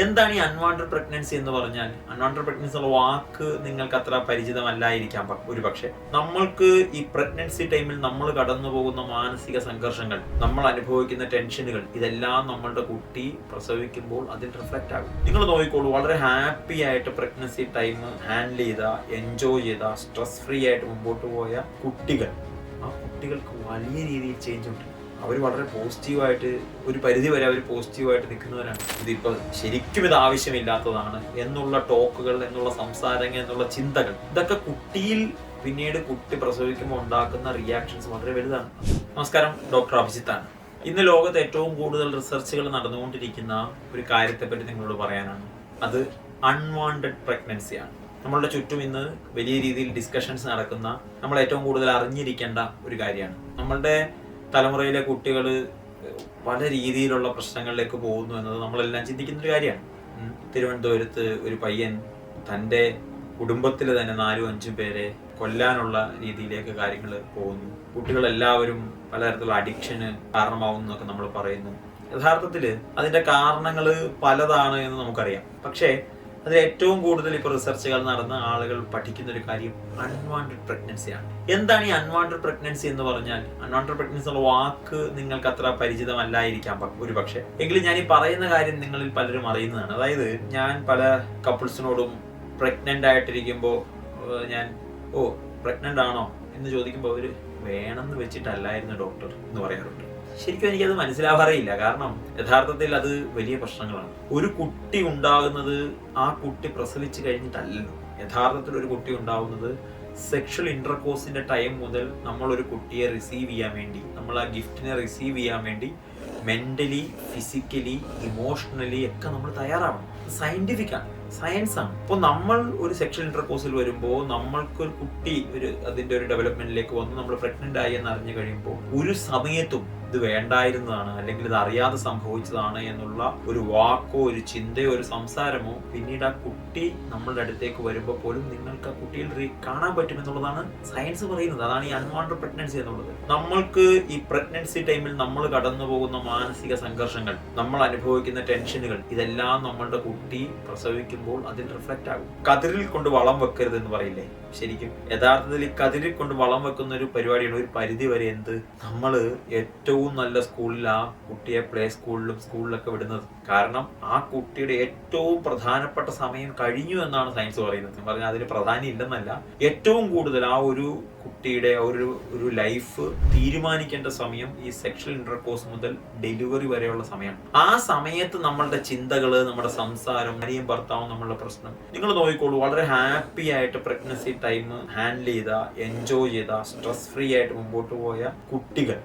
എന്താണ് ഈ unwanted pregnancy എന്ന് പറഞ്ഞാൽ? അൺവാണ്ടഡ് പ്രഗ്നൻസി എന്നുള്ള വാക്ക് നിങ്ങൾക്ക് അത്ര പരിചിതമല്ലായിരിക്കാം. ഒരു പക്ഷേ നമ്മൾക്ക് ഈ പ്രഗ്നൻസി ടൈമിൽ നമ്മൾ കടന്നു പോകുന്ന മാനസിക സംഘർഷങ്ങൾ, നമ്മൾ അനുഭവിക്കുന്ന ടെൻഷനുകൾ, ഇതെല്ലാം നമ്മളുടെ കുട്ടി പ്രസവിക്കുമ്പോൾ അതിൽ റിഫ്ലക്റ്റ് ആകും. നിങ്ങൾ നോക്കിക്കോളൂ, വളരെ ഹാപ്പി ആയിട്ട് പ്രഗ്നൻസി ടൈം ഹാൻഡിൽ ചെയ്ത, എൻജോയ് ചെയ്ത, സ്ട്രെസ് ഫ്രീ ആയിട്ട് മുമ്പോട്ട് പോയ കുട്ടികൾ, ആ കുട്ടികൾക്ക് വലിയ രീതിയിൽ ചേഞ്ച് ഉണ്ട്. അവർ വളരെ പോസിറ്റീവായിട്ട്, ഒരു പരിധി വരെ അവർ പോസിറ്റീവായിട്ട് നിൽക്കുന്നവരാണ്. ഇതിപ്പോൾ ശരിക്കും ഇത് ആവശ്യമില്ലാത്തതാണ് എന്നുള്ള ടോക്കുകൾ, എന്നുള്ള സംസാരങ്ങൾ, എന്നുള്ള ചിന്തകൾ, ഇതൊക്കെ കുട്ടിയിൽ പിന്നീട് കുട്ടി പ്രസവിക്കുമ്പോൾ ഉണ്ടാക്കുന്ന റിയാക്ഷൻസ് വളരെ വലുതാണ്. നമസ്കാരം, ഡോക്ടർ അഭിജിത്താണ്. ഇന്ന് ലോകത്ത് ഏറ്റവും കൂടുതൽ റിസർച്ചുകൾ നടന്നുകൊണ്ടിരിക്കുന്ന ഒരു കാര്യത്തെപ്പറ്റി നിങ്ങളോട് പറയാനാണ്. അത് അൺവാണ്ടഡ് പ്രഗ്നൻസിയാണ്. നമ്മളുടെ ചുറ്റും ഇന്ന് വലിയ രീതിയിൽ ഡിസ്കഷൻസ് നടക്കുന്ന, നമ്മൾ ഏറ്റവും കൂടുതൽ അറിഞ്ഞിരിക്കേണ്ട ഒരു കാര്യമാണ്. നമ്മളുടെ തലമുറയിലെ കുട്ടികൾ പല രീതിയിലുള്ള പ്രശ്നങ്ങളിലേക്ക് പോകുന്നു എന്നത് നമ്മളെല്ലാം ചിന്തിക്കുന്ന ഒരു കാര്യമാണ്. തിരുവനന്തപുരത്ത് ഒരു പയ്യൻ തൻ്റെ കുടുംബത്തിൽ തന്നെ 4-5 പേരെ കൊല്ലാനുള്ള രീതിയിലേക്ക് കാര്യങ്ങൾ പോകുന്നു. കുട്ടികളെല്ലാവരും പലതരത്തിലുള്ള അഡിക്ഷന് കാരണമാവുന്നു എന്നൊക്കെ നമ്മൾ പറയുന്നു. യഥാർത്ഥത്തിൽ അതിൻ്റെ കാരണങ്ങൾ പലതാണ് എന്ന് നമുക്കറിയാം. പക്ഷേ അതിൽ ഏറ്റവും കൂടുതൽ ഇപ്പോൾ റിസർച്ചുകൾ നടന്ന ആളുകൾ പഠിക്കുന്ന ഒരു കാര്യം അൺവാണ്ടഡ് പ്രഗ്നൻസിയാണ്. എന്താണ് ഈ അൺവാണ്ടഡ് പ്രഗ്നൻസി എന്ന് പറഞ്ഞാൽ? അൺവാണ്ടഡ് പ്രഗ്നൻസി എന്നുള്ള വാക്ക് നിങ്ങൾക്ക് അത്ര പരിചിതമല്ലായിരിക്കാം ഒരു പക്ഷേ. എങ്കിലും ഞാൻ ഈ പറയുന്ന കാര്യം നിങ്ങളിൽ പലരും അറിയുന്നതാണ്. അതായത് ഞാൻ പല കപ്പിൾസിനോടും പ്രഗ്നന്റ് ആയിട്ടിരിക്കുമ്പോൾ ഞാൻ പ്രഗ്നന്റ് ആണോ എന്ന് ചോദിക്കുമ്പോൾ അവർ വേണമെന്ന് വെച്ചിട്ടല്ലായിരുന്നു ഡോക്ടർ എന്ന് പറയാറുണ്ട്. ശരിക്കും എനിക്കത് മനസ്സിലാവാറേയില്ല. കാരണം യഥാർത്ഥത്തിൽ അത് വലിയ പ്രശ്നങ്ങളാണ്. ഒരു കുട്ടി ഉണ്ടാകുന്നത് ആ കുട്ടി പ്രസവിച്ച് കഴിഞ്ഞിട്ടല്ലല്ലോ. യഥാർത്ഥത്തിൽ ഒരു കുട്ടി ഉണ്ടാകുന്നത് സെക്ഷൽ ഇന്റർകോഴ്സിന്റെ ടൈം മുതൽ നമ്മൾ ഒരു കുട്ടിയെ റിസീവ് ചെയ്യാൻ വേണ്ടി, നമ്മൾ ആ ഗിഫ്റ്റിനെ റിസീവ് ചെയ്യാൻ വേണ്ടി മെന്റലി, ഫിസിക്കലി, ഇമോഷണലി ഒക്കെ നമ്മൾ തയ്യാറാവണം. സയന്റിഫിക് ആണ്, സയൻസ് ആണ്. അപ്പോൾ നമ്മൾ ഒരു സെക്ഷൽ ഇന്റർകോഴ്സിൽ വരുമ്പോൾ നമ്മൾക്കൊരു കുട്ടി അതിന്റെ ഒരു ഡെവലപ്മെന്റിലേക്ക് വന്ന് നമ്മൾ പ്രഗ്നന്റ് ആയി എന്ന് അറിഞ്ഞു കഴിയുമ്പോൾ ഒരു സമയത്തും ഇത് വേണ്ടായിരുന്നതാണ്, അല്ലെങ്കിൽ ഇത് അറിയാതെ സംഭവിച്ചതാണ് എന്നുള്ള ഒരു വാക്കോ, ഒരു ചിന്തയോ, ഒരു സംസാരമോ പിന്നീട് ആ കുട്ടി നമ്മളുടെ അടുത്തേക്ക് വരുമ്പോൾ പോലും നിങ്ങൾക്ക് ആ കുട്ടിയിൽ കാണാൻ പറ്റും എന്നുള്ളതാണ് സയൻസ് പറയുന്നത്. അതാണ് ഈ അൺവാണ്ടഡ് പ്രഗ്നൻസി എന്നുള്ളത്. നമ്മൾക്ക് ഈ പ്രഗ്നൻസി ടൈമിൽ നമ്മൾ കടന്നു പോകുന്ന മാനസിക സംഘർഷങ്ങൾ, നമ്മൾ അനുഭവിക്കുന്ന ടെൻഷനുകൾ, ഇതെല്ലാം നമ്മളുടെ കുട്ടി പ്രസവിക്കുമ്പോൾ അതിൽ റിഫ്ലക്റ്റ് ആകും. കതിരിൽ കൊണ്ട് വളം വെക്കരുത് എന്ന് പറയില്ലേ? ശരിക്കും യഥാർത്ഥത്തിൽ ഈ കതിരിൽ കൊണ്ട് വളം വെക്കുന്ന ഒരു പരിപാടിയാണ് ഒരു പരിധി വരെ നമ്മൾ ഏറ്റവും നല്ല സ്കൂളിൽ ആ കുട്ടിയെ പ്ലേ സ്കൂളിലൊക്കെ വിടുന്നത്. കാരണം ആ കുട്ടിയുടെ ഏറ്റവും പ്രധാനപ്പെട്ട സമയം കഴിഞ്ഞു എന്നാണ് സയൻസ് പറയുന്നത്. പറഞ്ഞാൽ അതിന് പ്രാധാന്യം ഇല്ലെന്നല്ല, ഏറ്റവും കൂടുതൽ ആ ഒരു കുട്ടിയുടെ ഒരു ലൈഫ് തീരുമാനിക്കേണ്ട സമയം ഈ സെക്ഷൽ ഇന്റർകോഴ്സ് മുതൽ ഡെലിവറി വരെയുള്ള സമയമാണ്. ആ സമയത്ത് നമ്മളുടെ ചിന്തകള്, നമ്മുടെ സംസാരം, ഭാര്യയും ഭർത്താവും നമ്മളുടെ പ്രശ്നം, നിങ്ങൾ നോക്കിക്കോളൂ, വളരെ ഹാപ്പി ആയിട്ട് പ്രഗ്നൻസി ടൈം ഹാൻഡിൽ ചെയ്ത, എൻജോയ് ചെയ്ത, സ്ട്രെസ് ഫ്രീ ആയിട്ട് മുമ്പോട്ട് പോയ കുട്ടികൾ,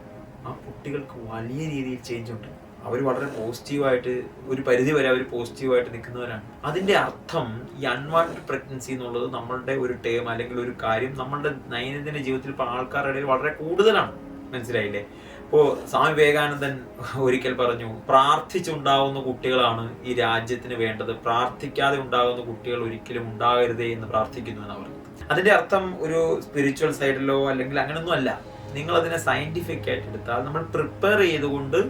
ആ കുട്ടികൾക്ക് വലിയ രീതിയിൽ ചേഞ്ച് ഉണ്ട്. അവർ വളരെ പോസിറ്റീവായിട്ട്, ഒരു പരിധി വരെ അവർ പോസിറ്റീവായിട്ട് നിൽക്കുന്നവരാണ്. അതിന്റെ അർത്ഥം ഈ അൺവാണ്ടഡ് പ്രഗ്നൻസി എന്നുള്ളത് നമ്മളുടെ ഒരു ടേം അല്ലെങ്കിൽ ഒരു കാര്യം നമ്മളുടെ ദൈനംദിന ജീവിതത്തിൽ ഇപ്പോൾ ആൾക്കാരുടെ ഇടയിൽ വളരെ കൂടുതലാണ്. മനസ്സിലായില്ലേ? ഇപ്പോൾ സ്വാമി വിവേകാനന്ദൻ ഒരിക്കൽ പറഞ്ഞു, പ്രാർത്ഥിച്ചുണ്ടാവുന്ന കുട്ടികളാണ് ഈ രാജ്യത്തിന് വേണ്ടത്, പ്രാർത്ഥിക്കാതെ ഉണ്ടാകുന്ന കുട്ടികൾ ഒരിക്കലും ഉണ്ടാകരുതേ എന്ന് പ്രാർത്ഥിക്കുന്നു എന്നാണ് പറഞ്ഞത്. അതിന്റെ അർത്ഥം ഒരു സ്പിരിച്വൽ സൈഡിലോ അല്ലെങ്കിൽ അങ്ങനെയൊന്നും അല്ല. നിങ്ങൾ അതിനെ സയന്റിഫിക് ആയിട്ട് എടുത്താൽ, നമ്മൾ പ്രിപ്പയർ ചെയ്തുകൊണ്ട്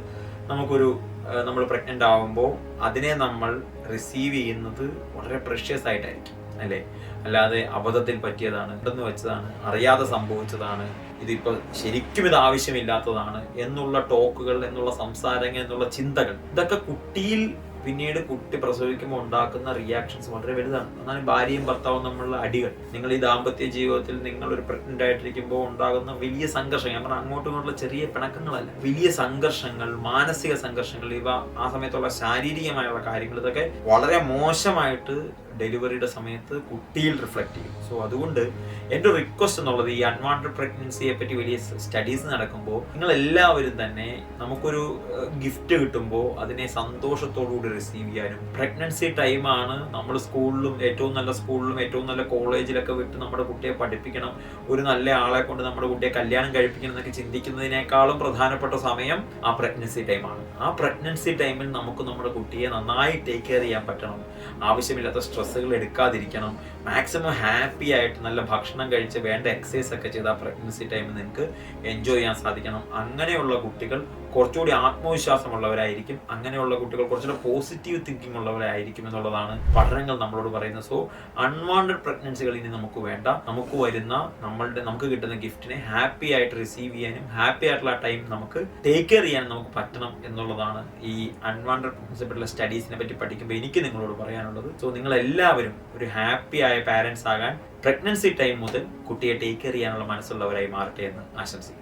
നമ്മൾ പ്രഗ്നന്റ് ആവുമ്പോൾ അതിനെ നമ്മൾ റിസീവ് ചെയ്യുന്നത് വളരെ പ്രഷ്യസ് ആയിട്ടായിരിക്കും, അല്ലേ? അല്ലാതെ അബദ്ധത്തിൽ പറ്റിയതാണ്, ഇടന്ന് വെച്ചതാണ്, അറിയാതെ സംഭവിച്ചതാണ്, ഇതിപ്പോൾ ശരിക്കും ഇത് ആവശ്യമില്ലാത്തതാണ് എന്നുള്ള ടോക്കുകൾ, എന്നുള്ള സംസാരങ്ങൾ, എന്നുള്ള ചിന്തകൾ, ഇതൊക്കെ കുട്ടിയിൽ പിന്നീട് കുട്ടി പ്രസവിക്കുമ്പോൾ ഉണ്ടാക്കുന്ന റിയാക്ഷൻസ് വളരെ വലുതാണ്. എന്നാണ് ഭാര്യയും ഭർത്താവും തമ്മിലുള്ള അടികൾ, നിങ്ങൾ ഈ ദാമ്പത്യ ജീവിതത്തിൽ നിങ്ങൾ ഒരു പ്രഗ്നന്റ് ആയിട്ടിരിക്കുമ്പോൾ ഉണ്ടാകുന്ന വലിയ സംഘർഷം, ഞാൻ പറഞ്ഞ അങ്ങോട്ടും ഇങ്ങോട്ടുള്ള ചെറിയ പിണക്കങ്ങളല്ല, വലിയ സംഘർഷങ്ങൾ, മാനസിക സംഘർഷങ്ങൾ, ഇവ ആ സമയത്തുള്ള ശാരീരികമായുള്ള കാര്യങ്ങൾ, ഇതൊക്കെ വളരെ മോശമായിട്ട് ഡെലിവറിയുടെ സമയത്ത് കുട്ടിയിൽ റിഫ്ലക്ട് ചെയ്യും. സോ അതുകൊണ്ട് എൻ്റെ റിക്വസ്റ്റ് എന്നുള്ളത്, ഈ അൺവാണ്ടഡ് പ്രഗ്നൻസിയെ പറ്റി വലിയ സ്റ്റഡീസ് നടക്കുമ്പോൾ നിങ്ങൾ എല്ലാവരും തന്നെ നമുക്കൊരു ഗിഫ്റ്റ് കിട്ടുമ്പോൾ അതിനെ സന്തോഷത്തോടുകൂടി റിസീവ് ചെയ്യാനും, പ്രഗ്നൻസി ടൈമാണ്, നമ്മൾ സ്കൂളിലും ഏറ്റവും നല്ല കോളേജിലൊക്കെ വിട്ട് നമ്മുടെ കുട്ടിയെ പഠിപ്പിക്കണം, ഒരു നല്ല ആളെ കൊണ്ട് നമ്മുടെ കുട്ടിയെ കല്യാണം കഴിപ്പിക്കണം എന്നൊക്കെ ചിന്തിക്കുന്നതിനേക്കാളും പ്രധാനപ്പെട്ട സമയം ആ പ്രഗ്നൻസി ടൈമാണ്. ആ പ്രഗ്നൻസി ടൈമിൽ നമുക്ക് നമ്മുടെ കുട്ടിയെ നന്നായി ടേക്ക് കെയർ ചെയ്യാൻ പറ്റണം, ആവശ്യമില്ലാത്ത സ്ട്രെസ്സുകൾ എടുക്കാതിരിക്കണം, മാക്സിമം ഹാപ്പി ആയിട്ട് നല്ല ഭക്ഷണം കഴിച്ച് വേണ്ട എക്സസൈസ് ഒക്കെ ചെയ്ത് ആ പ്രഗ്നൻസി ടൈമിൽ നിങ്ങൾക്ക് എൻജോയ് ചെയ്യാൻ സാധിക്കണം. അങ്ങനെയുള്ള കുട്ടികൾ കുറച്ചുകൂടി ആത്മവിശ്വാസമുള്ളവരായിരിക്കും. അങ്ങനെയുള്ള കുട്ടികൾ കുറച്ചുകൂടി പോസിറ്റീവ് തിങ്കിങ് ഉള്ളവരായിരിക്കും എന്നുള്ളതാണ് പഠനങ്ങൾ നമ്മളോട് പറയുന്നത്. സോ അൺവാണ്ടഡ് പ്രഗ്നൻസികൾ ഇനി നമുക്ക് വേണ്ട. നമുക്ക് വരുന്ന നമുക്ക് കിട്ടുന്ന ഗിഫ്റ്റിനെ ഹാപ്പി ആയിട്ട് റിസീവ് ചെയ്യാനും ഹാപ്പി ആയിട്ടുള്ള ടൈം നമുക്ക് ടേക്ക് കെയർ ചെയ്യാനും നമുക്ക് പറ്റണം എന്നുള്ളതാണ് ഈ അൺവാണ്ടഡ് പ്രഗ്നൻസിയെ പറ്റിയുള്ള സ്റ്റഡീസിനെ പറ്റി പഠിക്കുമ്പോൾ എനിക്ക് നിങ്ങളോട് പറയാനുള്ളത്. സോ നിങ്ങൾ എല്ലാവരും ഒരു ഹാപ്പി ആയ പാരൻസ് ആകാൻ പ്രഗ്നൻസി ടൈം മുതൽ കുട്ടിയെ ടേക്ക് കെയർ ചെയ്യാനുള്ള മനസ്സുള്ളവരായി മാറട്ടെ എന്ന് ആശംസിക്കുന്നു.